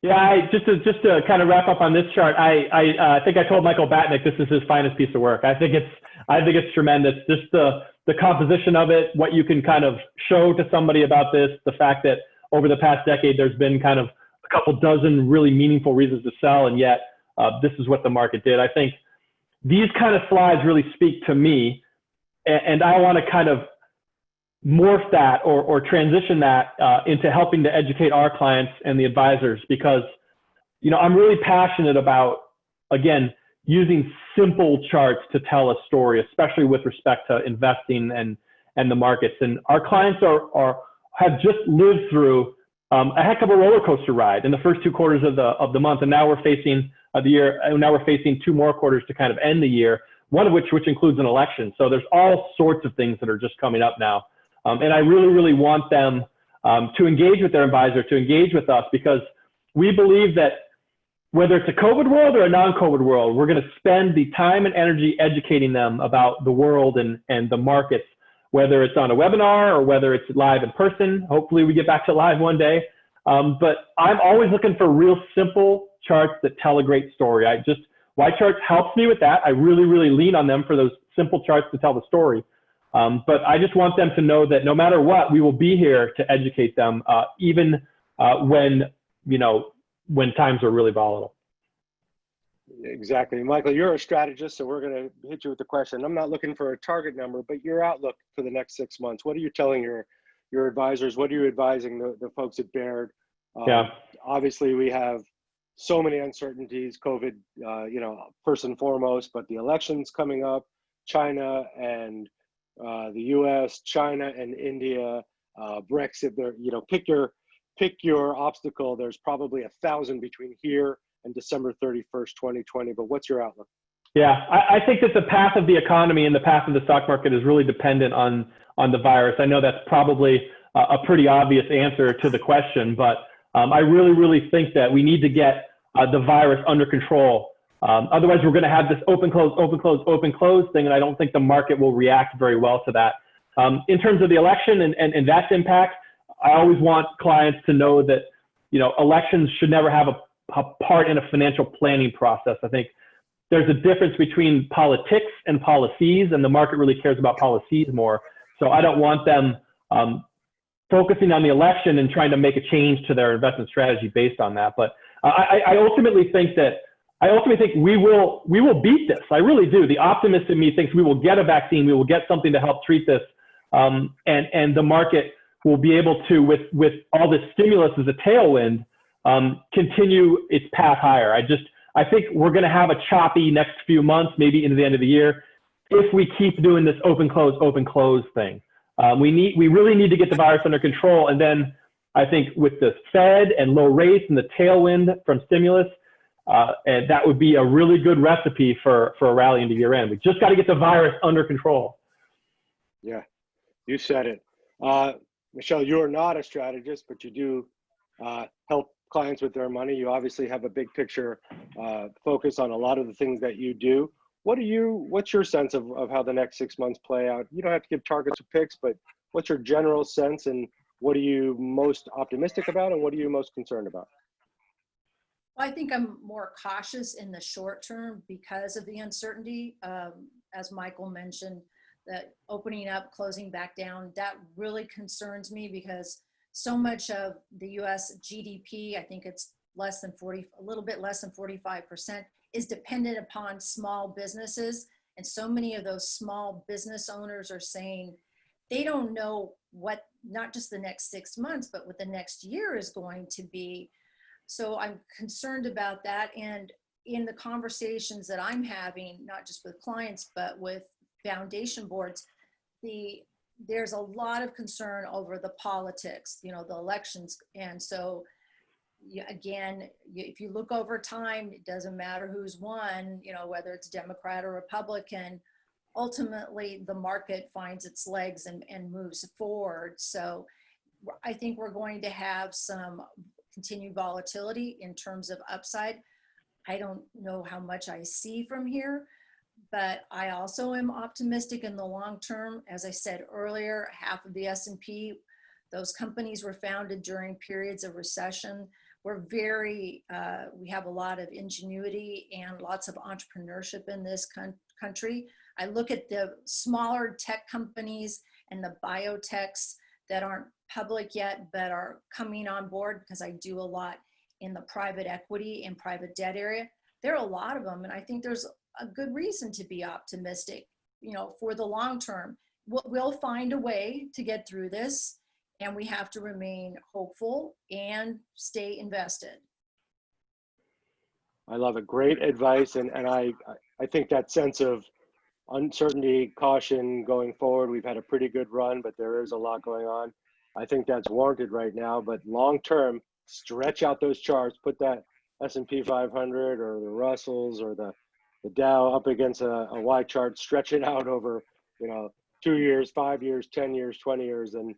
Yeah, just to kind of wrap up on this chart, I think I told Michael Batnick this is his finest piece of work. I think it's tremendous. Just the composition of it, what you can kind of show to somebody about this, the fact that over the past decade there's been kind of a couple dozen really meaningful reasons to sell, and yet this is what the market did. I think these kind of slides really speak to me, and I want to kind of morph that or transition that into helping to educate our clients and the advisors, because, you know, I'm really passionate about, again, using simple charts to tell a story, especially with respect to investing and the markets. And our clients have just lived through a heck of a roller coaster ride in the first 2 quarters of the month, and now we're facing the year. And now we're facing 2 more quarters to kind of end the year, one of which includes an election. So there's all sorts of things that are just coming up now. And I really, really want them to engage with their advisor, to engage with us, because we believe that whether it's a COVID world or a non-COVID world, we're going to spend the time and energy educating them about the world and the markets, whether it's on a webinar or whether it's live in person. Hopefully we get back to live one day. But I'm always looking for real simple charts that tell a great story. YCharts helps me with that. I really, really lean on them for those simple charts to tell the story. But I just want them to know that no matter what, we will be here to educate them, even when times are really volatile. Exactly. Michael, you're a strategist, so we're going to hit you with the question. I'm not looking for a target number, but your outlook for the next 6 months. What are you telling your advisors? What are you advising the folks at Baird? Yeah. Obviously, we have so many uncertainties, COVID, first and foremost, but the elections coming up, China and the US, China and India, Brexit, there, pick your obstacle. There's probably 1,000 between here and December 31st, 2020, but what's your outlook? Yeah, I think that the path of the economy and the path of the stock market is really dependent on the virus. I know that's probably a pretty obvious answer to the question, but I really think that we need to get the virus under control. Otherwise, we're going to have this open, close, open, close, open, close thing, and I don't think the market will react very well to that. In terms of the election and that's impact, I always want clients to know that elections should never have a part in a financial planning process. I think there's a difference between politics and policies, and the market really cares about policies more. So I don't want them focusing on the election and trying to make a change to their investment strategy based on that. But I ultimately think we will beat this. I really do. The optimist in me thinks we will get a vaccine, we will get something to help treat this, and the market will be able to, with all this stimulus as a tailwind, continue its path higher. I think we're going to have a choppy next few months, maybe into the end of the year, if we keep doing this open close thing. We really need to get the virus under control, and then I think with the Fed and low rates and the tailwind from stimulus, and that would be a really good recipe for a rally into year end. We just got to get the virus under control. Yeah, you said it. Michelle, you're not a strategist, but you do help clients with their money. You obviously have a big picture focus on a lot of the things that you do. What's your sense of how the next 6 months play out? You don't have to give targets or picks, but what's your general sense, and what are you most optimistic about, and what are you most concerned about? Well, I think I'm more cautious in the short term because of the uncertainty. As Michael mentioned, that opening up, closing back down, that really concerns me because so much of the US GDP, I think it's a little bit less than 45%, is dependent upon small businesses. And so many of those small business owners are saying they don't know what, not just the next 6 months, but what the next year is going to be. So I'm concerned about that. And in the conversations that I'm having, not just with clients, but with foundation boards, there's a lot of concern over the politics, the elections. And so again, if you look over time, it doesn't matter who's won, whether it's Democrat or Republican, ultimately the market finds its legs and moves forward. So I think we're going to have some continued volatility in terms of upside. I don't know how much I see from here, but I also am optimistic in the long term. As I said earlier, half of the S&P, those companies were founded during periods of recession. We have a lot of ingenuity and lots of entrepreneurship in this country. I look at the smaller tech companies and the biotechs that aren't public yet, but are coming on board because I do a lot in the private equity and private debt area. There are a lot of them, and I think there's a good reason to be optimistic, for the long term. We'll find a way to get through this, and we have to remain hopeful and stay invested. I love it. Great advice. And I think that sense of uncertainty, caution going forward, we've had a pretty good run, but there is a lot going on. I think that's warranted right now, but long term, stretch out those charts, put that S&P 500 or the Russells or the Dow up against a Y chart, stretch it out over, 2 years, 5 years, 10 years, 20 years, and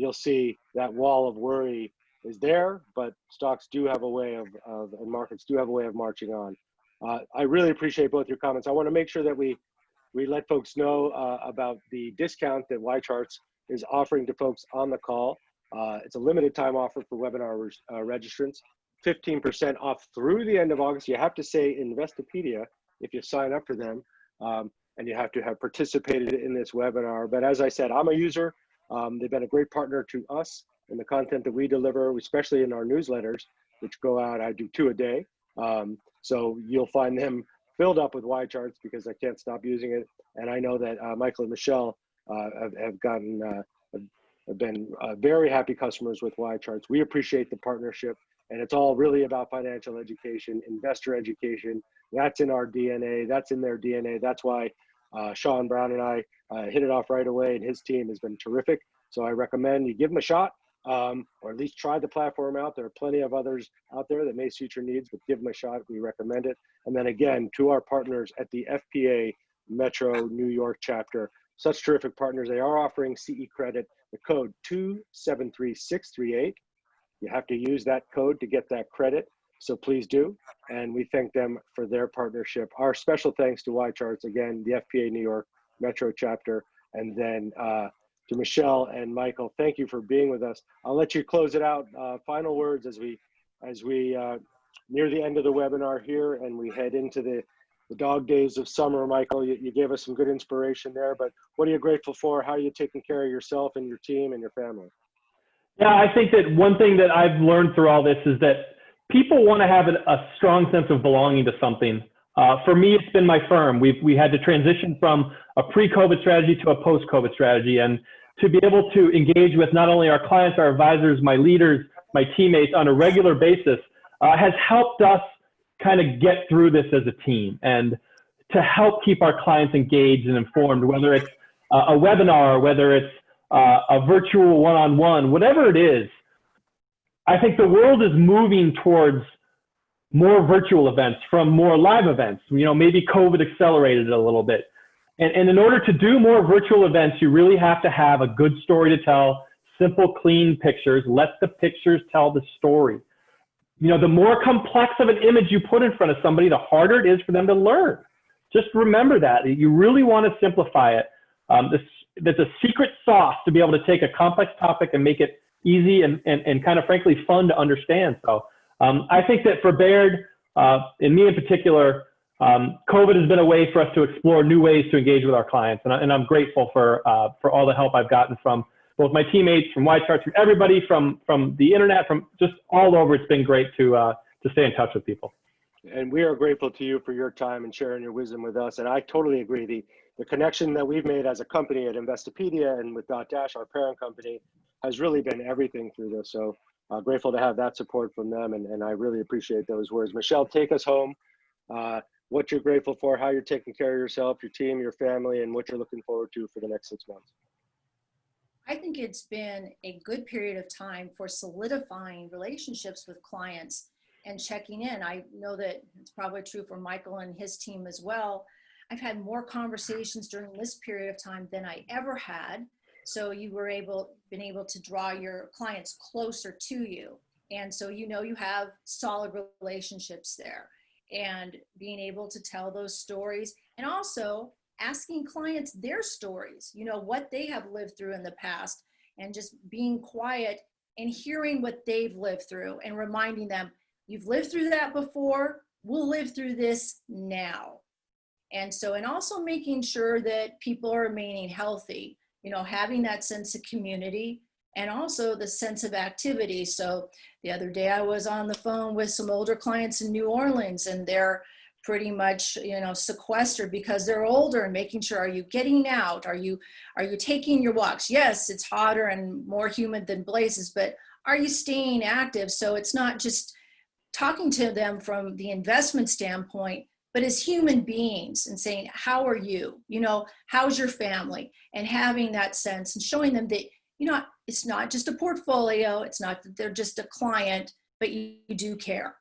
you'll see that wall of worry is there, but stocks do have a way and markets do have a way of marching on. I really appreciate both your comments. I want to make sure that we let folks know about the discount that YCharts is offering to folks on the call. It's a limited time offer for webinar registrants, 15% off through the end of August. You have to say Investopedia if you sign up for them, and you have to have participated in this webinar. But as I said, I'm a user. They've been a great partner to us in the content that we deliver, especially in our newsletters, which go out. I do 2 a day. So you'll find them filled up with YCharts because I can't stop using it. And I know that Michael and Michelle have been very happy customers with YCharts. We appreciate the partnership, and it's all really about financial education, investor education. That's in our DNA. That's in their DNA. That's why Sean Brown and I hit it off right away, and his team has been terrific. So I recommend you give them a shot, or at least try the platform out. There are plenty of others out there that may suit your needs, but give them a shot. We recommend it. And then again, to our partners at the FPA Metro New York chapter, such terrific partners. They are offering CE credit, the code 273638. You have to use that code to get that credit, so please do. And we thank them for their partnership. Our special thanks to YCharts, again, the FPA New York Metro chapter, and then to Michelle and Michael, thank you for being with us. I'll let you close it out. Final words as we near the end of the webinar here, and we head into the dog days of summer. Michael, you gave us some good inspiration there, but what are you grateful for? How are you taking care of yourself and your team and your family? Yeah, I think that one thing that I've learned through all this is that people want to have a strong sense of belonging to something. For me, it's been my firm. We had to transition from a pre-COVID strategy to a post-COVID strategy, and to be able to engage with not only our clients, our advisors, my leaders, my teammates on a regular basis has helped us kind of get through this as a team, and to help keep our clients engaged and informed, whether it's a webinar, whether it's a virtual one-on-one, whatever it is. I think the world is moving towards more virtual events from more live events. You know, maybe COVID accelerated it a little bit. And in order to do more virtual events, you really have to have a good story to tell, simple, clean pictures. Let the pictures tell the story. You know, the more complex of an image you put in front of somebody, the harder it is for them to learn. Just remember that. You really want to simplify it. There's a secret sauce to be able to take a complex topic and make it easy and kind of frankly fun to understand. So I think that for Baird, and me in particular, COVID has been a way for us to explore new ways to engage with our clients. And I'm grateful for all the help I've gotten from both my teammates, from YCharts, from everybody, from the internet, from just all over. It's been great to stay in touch with people. And we are grateful to you for your time and sharing your wisdom with us. And I totally agree. The connection that we've made as a company at Investopedia and with Dotdash, our parent company, has really been everything through this. So grateful to have that support from them. And I really appreciate those words. Michelle, take us home. What you're grateful for, how you're taking care of yourself, your team, your family, and what you're looking forward to for the next 6 months. I think it's been a good period of time for solidifying relationships with clients and checking in. I know that it's probably true for Michael and his team as well. I've had more conversations during this period of time than I ever had. So you were been able to draw your clients closer to you. And so you know you have solid relationships there, and being able to tell those stories, and also asking clients their stories, you know, what they have lived through in the past, and just being quiet and hearing what they've lived through and reminding them, you've lived through that before, we'll live through this now. And so, and also making sure that people are remaining healthy, you know, having that sense of community and also the sense of activity. So the other day I was on the phone with some older clients in New Orleans, and they're pretty much, you know, sequestered because they're older, and making sure, are you getting out? Are you taking your walks? Yes, it's hotter and more humid than blazes, but are you staying active? So it's not just talking to them from the investment standpoint, but as human beings, and saying, how are you? You know, how's your family? And having that sense and showing them that, you know, it's not just a portfolio. It's not that they're just a client, but you do care.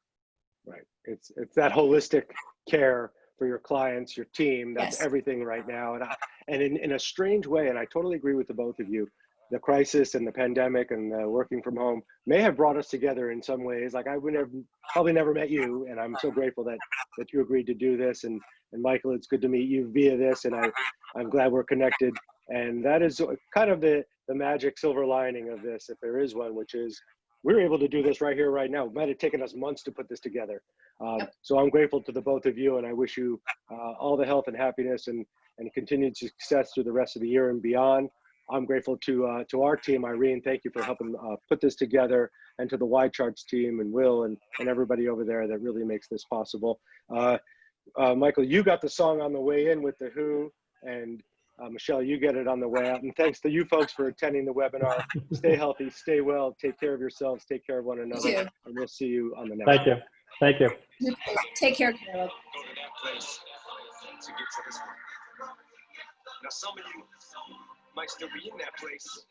Right. It's that holistic care for your clients, your team. That's Yes. everything right now. And in a strange way, and I totally agree with the both of you, the crisis and the pandemic and the working from home may have brought us together in some ways. Like I would have probably never met you, and I'm so grateful that you agreed to do this. And Michael, it's good to meet you via this, and I'm glad we're connected. And that is kind of the magic silver lining of this, if there is one, which is we're able to do this right here, right now. It might have taken us months to put this together. So I'm grateful to the both of you, and I wish you all the health and happiness and continued success through the rest of the year and beyond. I'm grateful to our team. Irene, thank you for helping put this together, and to the YCharts team and Will and everybody over there that really makes this possible. Michael, you got the song on the way in with The Who, and Michelle, you get it on the way out. And thanks to you folks for attending the webinar. Stay healthy, stay well, take care of yourselves, take care of one another, and we'll see you on the next Thank you. Thank you. Take care, Caleb. Go to that place to get to this one. Now, some of you might still be in that place.